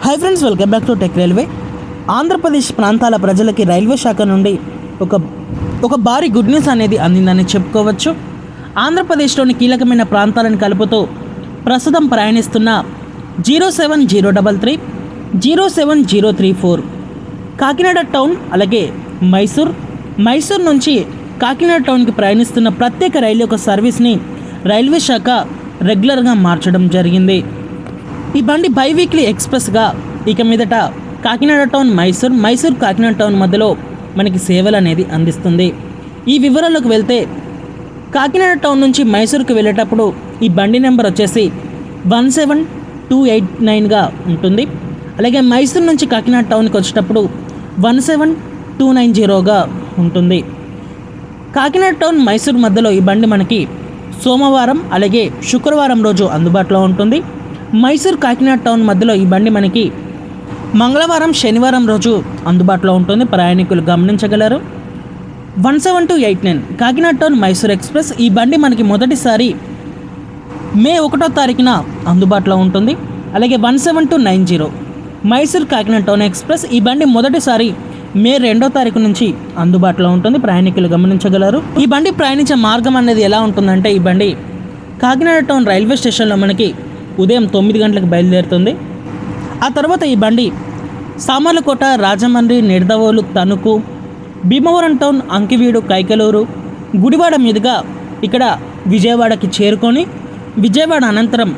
Hi friends, welcome back to tech railway. Andhra Pradesh ప్రాంతాల ప్రజలకి railway శాఖ నుండి ఒక భారీ గుడ్ న్యూస్ అనేది అందిందని చెప్పుకోవచ్చు. ఆంధ్రప్రదేశ్లోని కీలకమైన ప్రాంతాలను కలుపుతూ ప్రస్తుతం ప్రయాణిస్తున్న 07033 07034 కాకినాడ టౌన్ అలాగే మైసూర్ నుంచి కాకినాడ టౌన్కి ప్రయాణిస్తున్న ప్రత్యేక రైలు యొక్క సర్వీస్ని రైల్వే శాఖ రెగ్యులర్గా మార్చడం జరిగింది. ఈ బండి బైవీక్లీ ఎక్స్ప్రెస్గా ఇక మీదట కాకినాడ టౌన్ మైసూర్ కాకినాడ టౌన్ మధ్యలో మనకి సేవలు అనేది అందిస్తుంది. ఈ వివరాల్లోకి వెళ్తే కాకినాడ టౌన్ నుంచి మైసూర్కి వెళ్ళేటప్పుడు ఈ బండి నెంబర్ వచ్చేసి 17289గా ఉంటుంది. అలాగే మైసూర్ నుంచి కాకినాడ టౌన్కి వచ్చేటప్పుడు 17290గా ఉంటుంది. కాకినాడ టౌన్ మైసూర్ మధ్యలో ఈ బండి మనకి సోమవారం అలాగే శుక్రవారం రోజు అందుబాటులో ఉంటుంది. మైసూర్ కాకినాడ టౌన్ మధ్యలో ఈ బండి మనకి మంగళవారం శనివారం రోజు అందుబాటులో ఉంటుంది. ప్రయాణికులు గమనించగలరు. 17289 కాకినాడ టౌన్ మైసూర్ ఎక్స్ప్రెస్ ఈ బండి మనకి మొదటిసారి మే 1వ తారీఖున అందుబాటులో ఉంటుంది. అలాగే 17290 మైసూర్ కాకినాడ టౌన్ ఎక్స్ప్రెస్ ఈ బండి మొదటిసారి మే 2వ తారీఖు నుంచి అందుబాటులో ఉంటుంది. ప్రయాణికులు గమనించగలరు. ఈ బండి ప్రయాణించే మార్గం అనేది ఎలా ఉంటుందంటే, ఈ బండి కాకినాడ టౌన్ రైల్వే స్టేషన్లో మనకి ఉదయం 9 గంటలకు బయలుదేరుతుంది. ఆ తర్వాత ఈ బండి సామర్లకోట, రాజమండ్రి, నిడదవోలు, తణుకు, భీమవరం టౌన్, అంకివీడు, కైకలూరు, గుడివాడ మీదుగా ఇక్కడ విజయవాడకి చేరుకొని విజయవాడ అనంతరం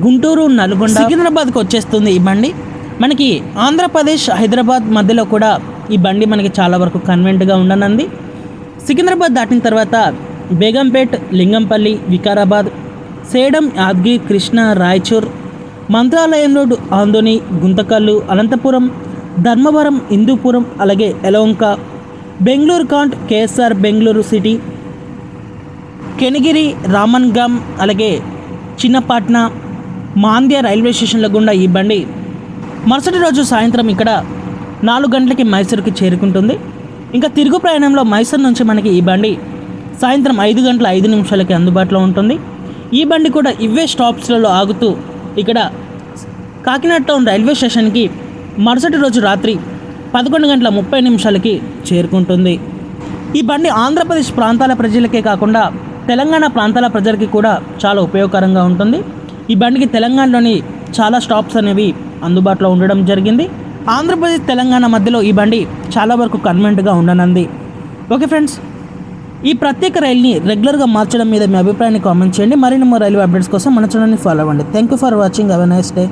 గుంటూరు, నల్గొండ, సికింద్రాబాద్కి వచ్చేస్తుంది. ఈ బండి మనకి ఆంధ్రప్రదేశ్, హైదరాబాద్ మధ్యలో కూడా ఈ బండి మనకి చాలా వరకు కన్వెంట్గా ఉండనుంది. సికింద్రాబాద్ దాటిన తర్వాత బేగంపేట్, లింగంపల్లి, వికారాబాద్, సేడం, యాదగిరి, కృష్ణ, రాయచూర్, మంత్రాలయం రోడ్, ఆందోని, గుంతకల్లు, అనంతపురం, ధర్మవరం, హిందూపురం, అలాగే Yelahanka, Bengaluru cant, KSR, Bengaluru city, Kengeri, Ramanagaram, అలాగే చిన్నపాట్న, మాంద్య రైల్వే స్టేషన్ల గుండా ఈ బండి మరుసటి రోజు సాయంత్రం ఇక్కడ 4 గంటలకి మైసూరుకి చేరుకుంటుంది. ఇంకా తిరుగు ప్రయాణంలో మైసూరు నుంచి మనకి ఈ బండి సాయంత్రం 5 గంటల 5 నిమిషాలకి అందుబాటులో ఉంటుంది. ఈ బండి కూడా ఇవే స్టాప్స్లలో ఆగుతూ ఇక్కడ కాకినాడ టౌన్ రైల్వే స్టేషన్కి మరుసటి రోజు రాత్రి 11 గంటల 30 నిమిషాలకి చేరుకుంటుంది. ఈ బండి ఆంధ్రప్రదేశ్ ప్రాంతాల ప్రజలకే కాకుండా తెలంగాణ ప్రాంతాల ప్రజలకి కూడా చాలా ఉపయోగకరంగా ఉంటుంది. ఈ బండికి తెలంగాణలోని చాలా స్టాప్స్ అనేవి అందుబాటులో ఉండడం జరిగింది. ఆంధ్రప్రదేశ్, తెలంగాణ మధ్యలో ఈ బండి చాలా వరకు కన్వెంట్గా ఉండనుంది. ఓకే ఫ్రెండ్స్, ఈ ప్రత్యేక రైలుని రెగ్యులర్గా మార్చడం మీద మీ అభిప్రాయాన్ని కామెంట్ చేయండి. మరిన్ని రైల్వే అప్డేట్స్ కోసం మన ఛానల్ని ఫాలో అవ్వండి. Thank you for watching. Have a nice day.